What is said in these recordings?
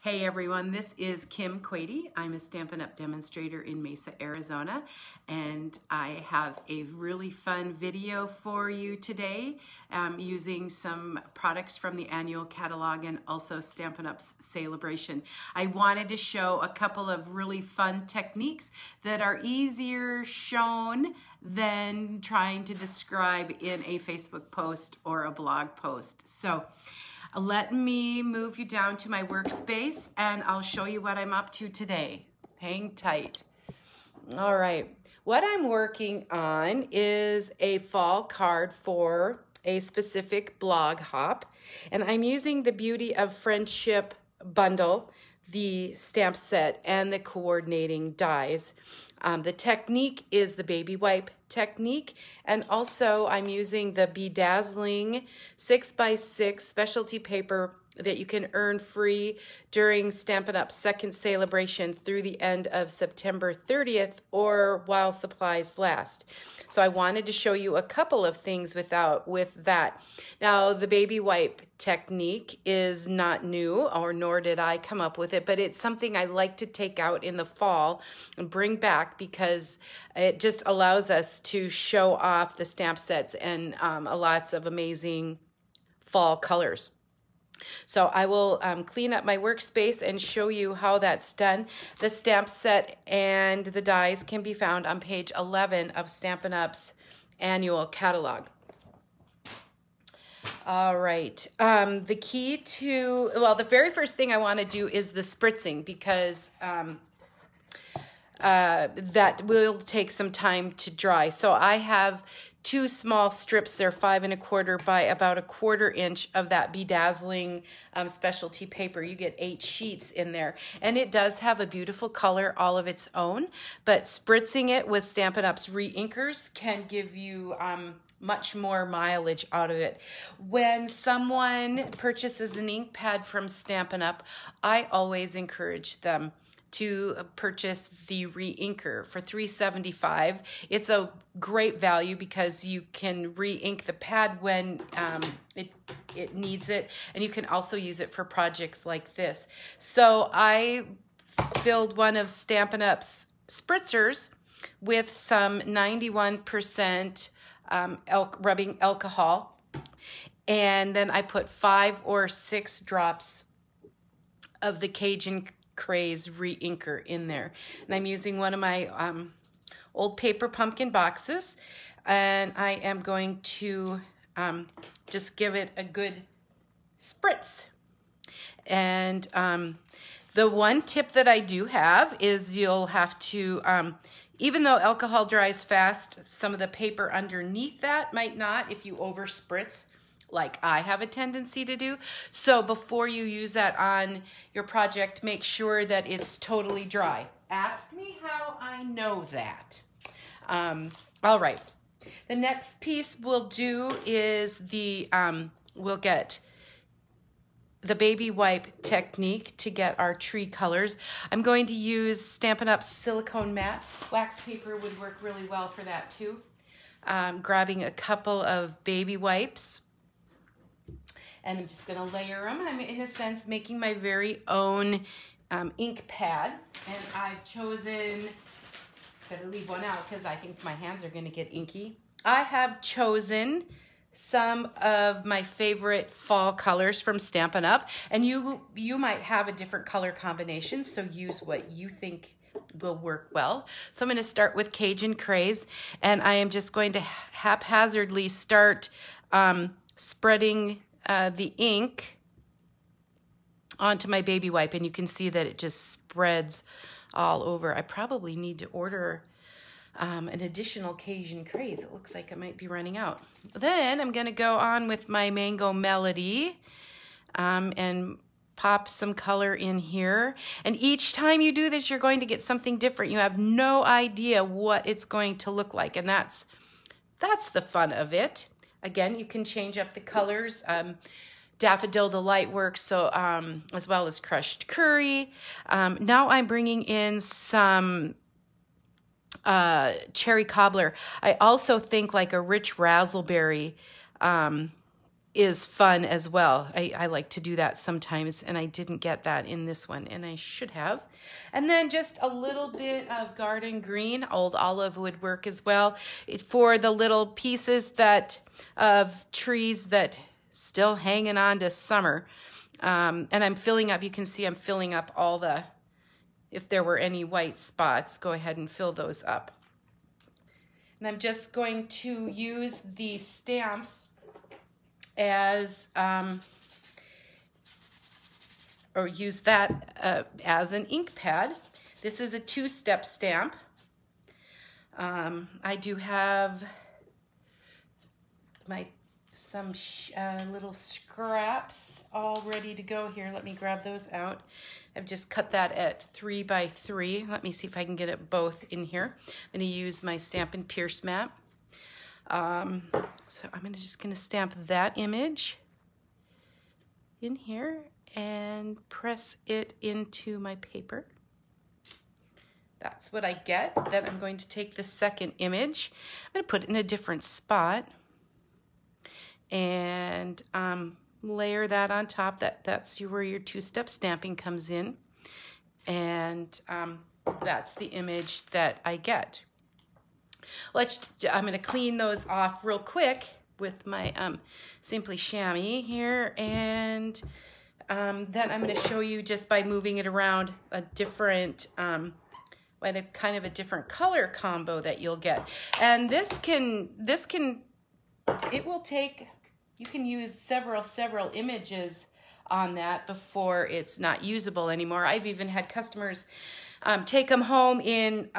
Hey everyone, this is Kim Quady. I'm a Stampin' Up! Demonstrator in Mesa, Arizona, and I have a really fun video for you today using some products from the annual catalog and also Stampin' Up's celebration. I wanted to show a couple of really fun techniques that are easier shown than trying to describe in a Facebook post or a blog post. So let me move you down to my workspace and I'll show you what I'm up to today. Hang tight. All right, what I'm working on is a fall card for a specific blog hop, and I'm using the Beauty of Friendship bundle, the stamp set, and the coordinating dies. The technique is the baby wipe technique, and also I'm using the bedazzling 6x6 specialty paper that you can earn free during Stampin' Up's second celebration through the end of September 30th or while supplies last. So I wanted to show you a couple of things with that. Now, the baby wipe technique is not new, or nor did I come up with it, but it's something I like to take out in the fall and bring back because it just allows us to show off the stamp sets and lots of amazing fall colors. So I will clean up my workspace and show you how that's done. The stamp set and the dies can be found on page 11 of Stampin' Up's annual catalog. All right, the key to, well, the very first thing I want to do is the spritzing because that will take some time to dry. So I have two small strips. They're 5 1/4 by about 1/4 inch of that bedazzling specialty paper. You get 8 sheets in there, and it does have a beautiful color all of its own, but spritzing it with Stampin' Up's re-inkers can give you much more mileage out of it. When someone purchases an ink pad from Stampin' Up, I always encourage them to purchase the re-inker for $3.75. It's a great value because you can re-ink the pad when it needs it, and you can also use it for projects like this. So I filled one of Stampin' Up's spritzers with some 91% rubbing alcohol, and then I put 5 or 6 drops of the Cajun Craze re-inker in there. And I'm using one of my old paper pumpkin boxes, and I am going to just give it a good spritz. And the one tip that I do have is you'll have to, even though alcohol dries fast, some of the paper underneath that might not if you over spritz, like I have a tendency to do. So before you use that on your project, make sure that it's totally dry. Ask me how I know that. All right. The next piece we'll do is we'll get the baby wipe technique to get our tree colors. I'm going to use Stampin' Up's silicone matte. Wax paper would work really well for that too. Grabbing a couple of baby wipes, and I'm just gonna layer them. I'm, in a sense, making my very own ink pad, and I've chosen, better leave one out because I think my hands are gonna get inky. I have chosen some of my favorite fall colors from Stampin' Up, and you might have a different color combination, so use what you think will work well. So I'm going to start with Cajun Craze, and I am just going to haphazardly start spreading the ink onto my baby wipe, and you can see that it just spreads all over. I probably need to order an additional Cajun Craze. It looks like I might be running out. Then I'm going to go on with my Mango Melody and pop some color in here. And each time you do this, you're going to get something different. You have no idea what it's going to look like, and that's the fun of it. Again, you can change up the colors. Daffodil Delight works, so as well as Crushed Curry. Now I'm bringing in some cherry cobbler. I also think like a rich raspberry is fun as well. I like to do that sometimes, and I didn't get that in this one, and I should have. And then just a little bit of garden green, old olive would work as well, for the little pieces that of trees that still hanging on to summer. And I'm filling up, you can see I'm filling up all the, if there were any white spots, go ahead and fill those up. And I'm just going to use the stamps as, or use that as an ink pad. This is a 2-step stamp. I do have some little scraps all ready to go here. Let me grab those out. I've just cut that at 3 by 3. Let me see if I can get it both in here. I'm going to use my Stampin' Pierce mat. So I'm just going to stamp that image in here and press it into my paper. That's what I get. Then I'm going to take the second image. I'm going to put it in a different spot and layer that on top. That's where your 2-step stamping comes in. And that's the image that I get. I'm going to clean those off real quick with my Simply Chamois here, and then I'm going to show you just by moving it around a different, kind of a different color combo that you'll get. And it will take, you can use several images on that before it's not usable anymore. I've even had customers take them home in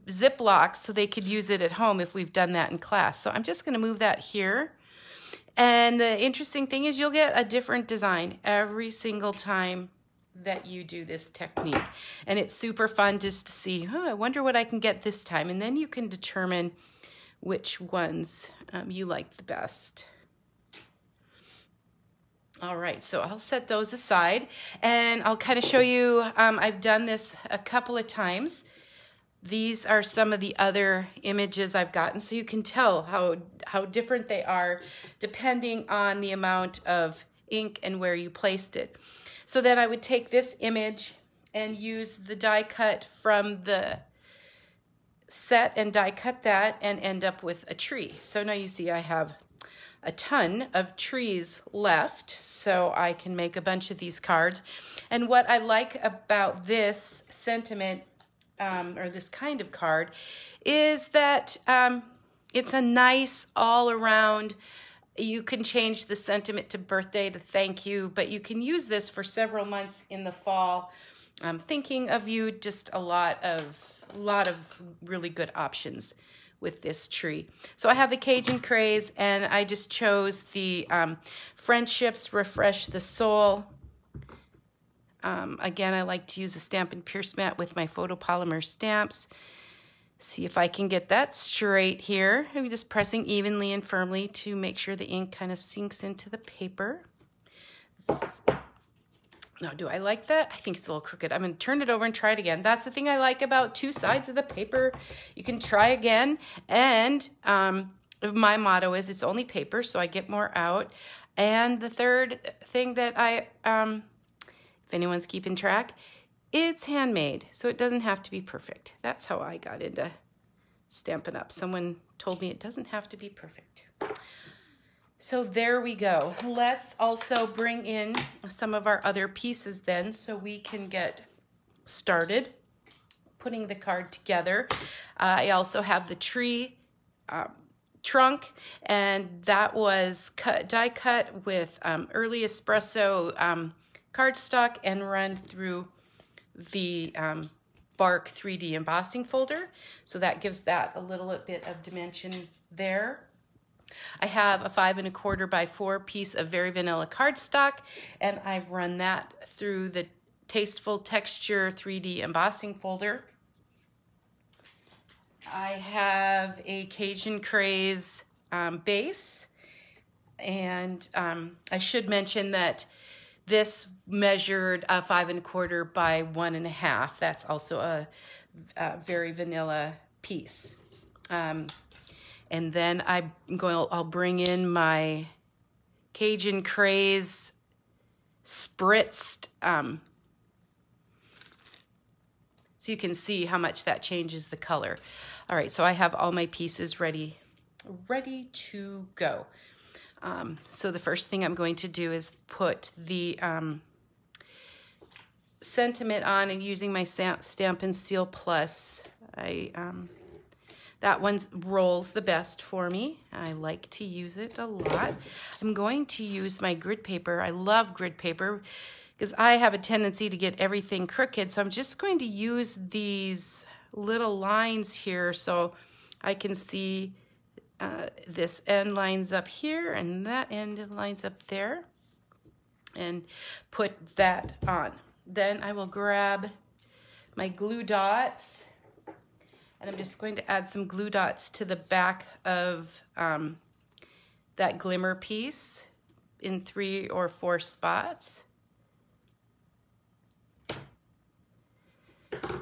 Ziplocs so they could use it at home if we've done that in class. So I'm just going to move that here. And the interesting thing is you'll get a different design every single time that you do this technique. And it's super fun just to see, I wonder what I can get this time. And then you can determine which ones you like the best. All right, so I'll set those aside and I'll kind of show you, I've done this a couple of times. These are some of the other images I've gotten, so you can tell how different they are depending on the amount of ink and where you placed it. So then I would take this image and use the die cut from the set and die cut that and end up with a tree. So now you see I have a ton of trees left, so I can make a bunch of these cards. And what I like about this sentiment, or this kind of card, is that it's a nice all-around, you can change the sentiment to birthday, to thank you, but you can use this for several months in the fall. I'm thinking of you, just a lot of really good options with this tree. So I have the Cajun Craze, and I just chose the Friendships Refresh the Soul. Again, I like to use a Stampin' Pierce mat with my photopolymer stamps. See if I can get that straight here. I'm just pressing evenly and firmly to make sure the ink kind of sinks into the paper. Now, do I like that? I think it's a little crooked. I'm going to turn it over and try it again. That's the thing I like about 2 sides of the paper. You can try again. And my motto is it's only paper, so I get more out. And the third thing that if anyone's keeping track, it's handmade, so it doesn't have to be perfect. That's how I got into Stampin' Up. Someone told me it doesn't have to be perfect. So there we go. Let's also bring in some of our other pieces then so we can get started putting the card together. I also have the tree trunk, and that was die cut with early espresso cardstock and run through the bark 3D embossing folder. So that gives that a little bit of dimension there. I have a 5 1/4 by 4 piece of Very Vanilla cardstock, and I've run that through the Tasteful Texture 3D embossing folder. I have a Cajun Craze base, and I should mention that this measured 5 1/4 by 1 1/2. That's also a Very Vanilla piece. And then I'll bring in my Cajun Craze spritzed. So you can see how much that changes the color. All right, so I have all my pieces ready to go. So the first thing I'm going to do is put the sentiment on, and using my Stampin' Seal Plus. That one rolls the best for me. I like to use it a lot. I'm going to use my grid paper. I love grid paper because I have a tendency to get everything crooked. So I'm just going to use these little lines here so I can see this end lines up here and that end lines up there, and put that on. Then I will grab my glue dots, and I'm just going to add some glue dots to the back of that glimmer piece in 3 or 4 spots.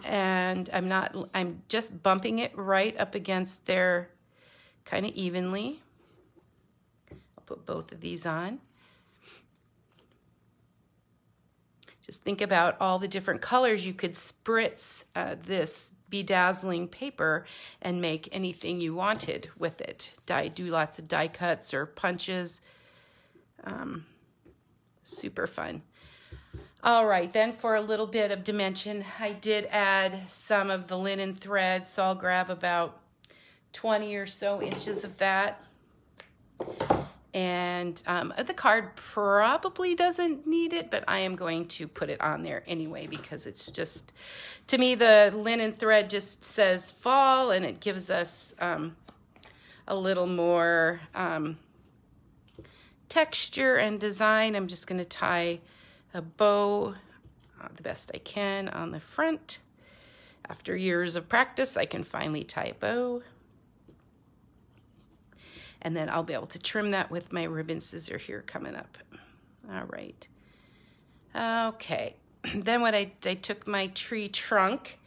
And I'm just bumping it right up against there kind of evenly. I'll put both of these on. Just think about all the different colors you could spritz this bedazzling paper and make anything you wanted with it. Do lots of die cuts or punches. Super fun. All right, then for a little bit of dimension, I did add some of the linen thread, so I'll grab about 20 or so inches of that. And the card probably doesn't need it, but I am going to put it on there anyway because it's just, to me, the linen thread just says fall, and it gives us a little more texture and design. I'm just going to tie a bow the best I can on the front. After years of practice, I can finally tie a bow. And then I'll be able to trim that with my ribbon scissor here coming up. All right. Okay. Then what I took my tree trunk,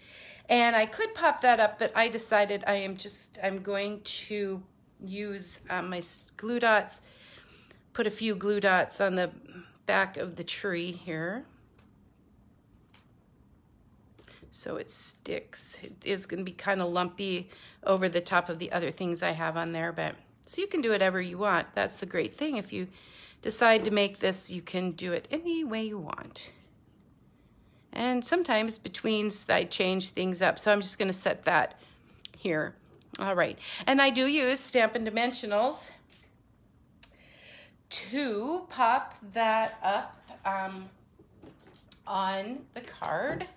and I could pop that up, but I decided I'm going to use my glue dots, put a few glue dots on the back of the tree here so it sticks. It is going to be kind of lumpy over the top of the other things I have on there, but so you can do whatever you want. That's the great thing. If you decide to make this, you can do it any way you want. And sometimes betweens I change things up, so I'm just going to set that here. All right, and I do use Stampin' Dimensionals to pop that up on the card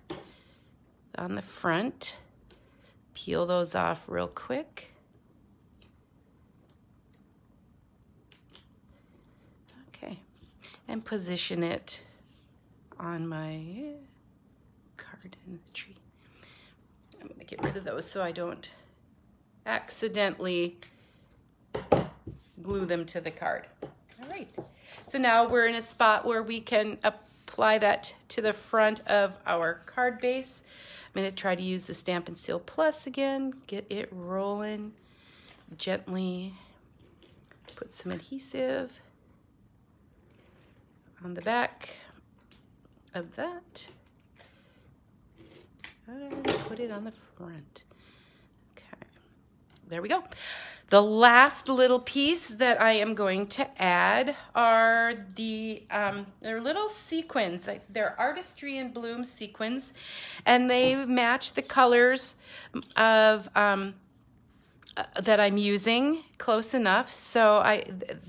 on the front. Peel those off real quick. Okay, and position it on my card in the tree. I'm going to get rid of those so I don't accidentally glue them to the card. All right, so now we're in a spot where we can apply that to the front of our card base. I'm going to try to use the Stampin' Seal Plus again, get it rolling gently, put some adhesive on the back of that, and put it on the front. Okay, there we go. The last little piece that I am going to add are they're little sequins. They're Artistry in Bloom sequins, and they match the colors of that I'm using close enough. So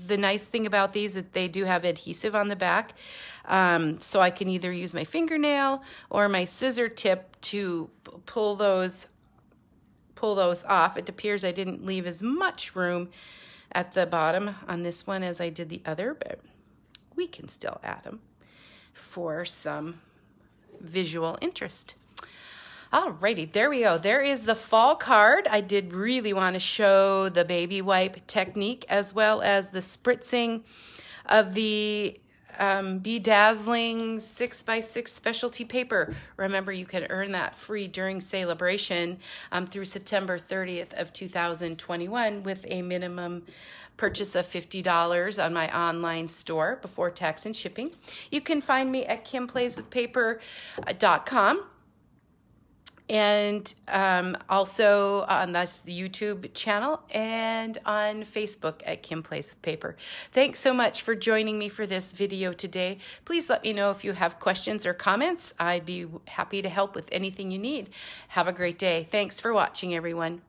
the nice thing about these is that they do have adhesive on the back, so I can either use my fingernail or my scissor tip to pull those off. It appears I didn't leave as much room at the bottom on this one as I did the other, but we can still add them for some visual interest. Alrighty, there we go. There is the fall card. I did really want to show the baby wipe technique as well as the spritzing of the bedazzling 6x6 specialty paper. Remember, you can earn that free during celebration through September 30th of 2021 with a minimum purchase of $50 on my online store before tax and shipping. You can find me at kimplayswithpaper.com. And also on the YouTube channel and on Facebook at Kim Plays with Paper. Thanks so much for joining me for this video today. Please let me know if you have questions or comments. I'd be happy to help with anything you need. Have a great day. Thanks for watching, everyone.